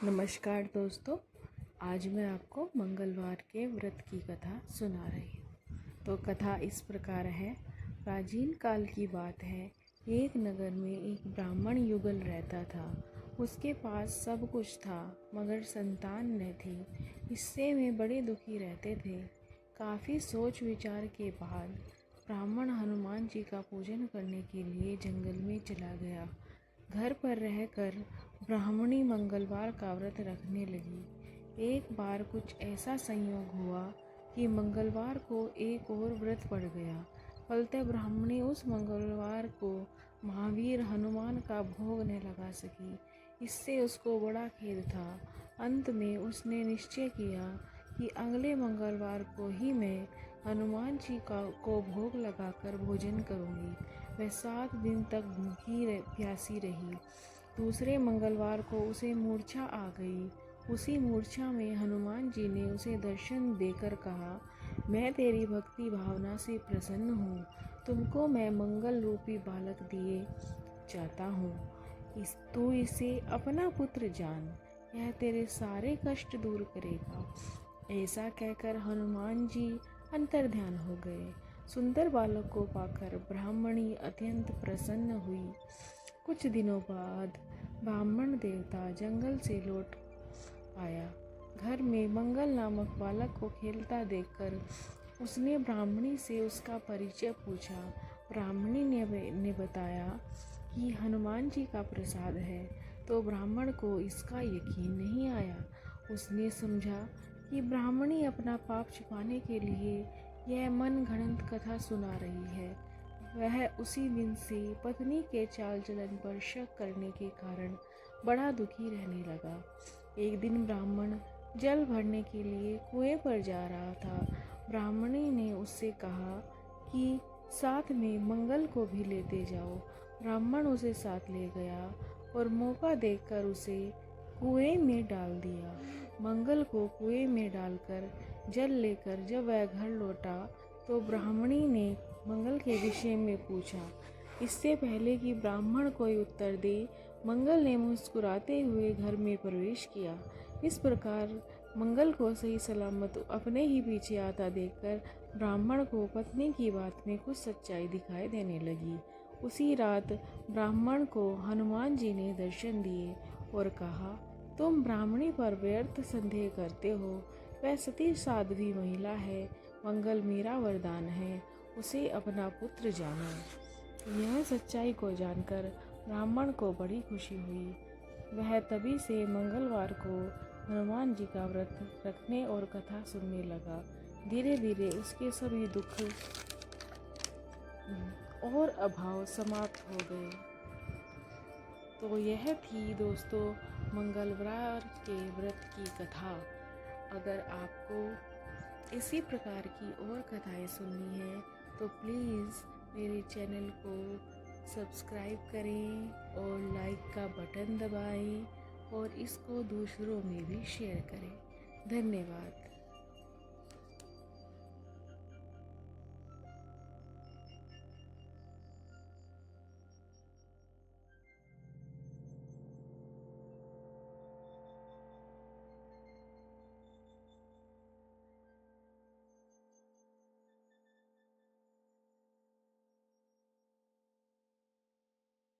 नमस्कार दोस्तों, आज मैं आपको मंगलवार के व्रत की कथा सुना रही हूँ। तो कथा इस प्रकार है। प्राचीन काल की बात है। एक नगर में एक ब्राह्मण युगल रहता था। उसके पास सब कुछ था मगर संतान न थी। इससे वे बड़े दुखी रहते थे। काफ़ी सोच विचार के बाद ब्राह्मण हनुमान जी का पूजन करने के लिए जंगल में चला गया। घर पर रहकर ब्राह्मणी मंगलवार का व्रत रखने लगी। एक बार कुछ ऐसा संयोग हुआ कि मंगलवार को एक और व्रत पड़ गया। फलतः ब्राह्मणी उस मंगलवार को महावीर हनुमान का भोग न लगा सकी। इससे उसको बड़ा खेद था। अंत में उसने निश्चय किया कि अगले मंगलवार को ही मैं हनुमान जी को भोग लगाकर भोजन करूंगी। वह 7 दिन तक भूखी प्यासी रही। दूसरे मंगलवार को उसे मूर्छा आ गई। उसी मूर्छा में हनुमान जी ने उसे दर्शन देकर कहा, मैं तेरी भक्ति भावना से प्रसन्न हूँ। तुमको मैं मंगल रूपी बालक दिए जाता हूँ। तू इसे अपना पुत्र जान। यह तेरे सारे कष्ट दूर करेगा। ऐसा कहकर हनुमान जी अंतर्ध्यान हो गए। सुंदर बालक को पाकर ब्राह्मणी अत्यंत प्रसन्न हुई। कुछ दिनों बाद ब्राह्मण देवता जंगल से लौट आया। घर में मंगल नामक बालक को खेलता देखकर उसने ब्राह्मणी से उसका परिचय पूछा। ब्राह्मणी ने बताया कि हनुमान जी का प्रसाद है। तो ब्राह्मण को इसका यकीन नहीं आया। उसने समझा कि ब्राह्मणी अपना पाप छिपाने के लिए यह मन घड़ंत कथा सुना रही है। वह उसी दिन से पत्नी के चाल चलन पर शक करने के कारण बड़ा दुखी रहने लगा। एक दिन ब्राह्मण जल भरने के लिए कुएं पर जा रहा था। ब्राह्मणी ने उससे कहा कि साथ में मंगल को भी लेते जाओ। ब्राह्मण उसे साथ ले गया और मौका देखकर उसे कुएं में डाल दिया। मंगल को कुएं में डालकर जल लेकर जब वह घर लौटा तो ब्राह्मणी ने मंगल के विषय में पूछा। इससे पहले कि ब्राह्मण कोई उत्तर दे, मंगल ने मुस्कुराते हुए घर में प्रवेश किया। इस प्रकार मंगल को सही सलामत अपने ही पीछे आता देखकर ब्राह्मण को पत्नी की बात में कुछ सच्चाई दिखाई देने लगी। उसी रात ब्राह्मण को हनुमान जी ने दर्शन दिए और कहा, तुम ब्राह्मणी पर व्यर्थ संदेह करते हो। वह सती साध्वी महिला है। मंगल मेरा वरदान है। उसे अपना पुत्र जानो। यह सच्चाई को जानकर ब्राह्मण को बड़ी खुशी हुई। वह तभी से मंगलवार को हनुमान जी का व्रत रखने और कथा सुनने लगा। धीरे धीरे उसके सभी दुख और अभाव समाप्त हो गए। तो यह थी दोस्तों मंगलवार के व्रत की कथा। अगर आपको इसी प्रकार की और कथाएं सुननी है तो प्लीज़ मेरे चैनल को सब्सक्राइब करें और लाइक का बटन दबाएं और इसको दूसरों में भी शेयर करें। धन्यवाद।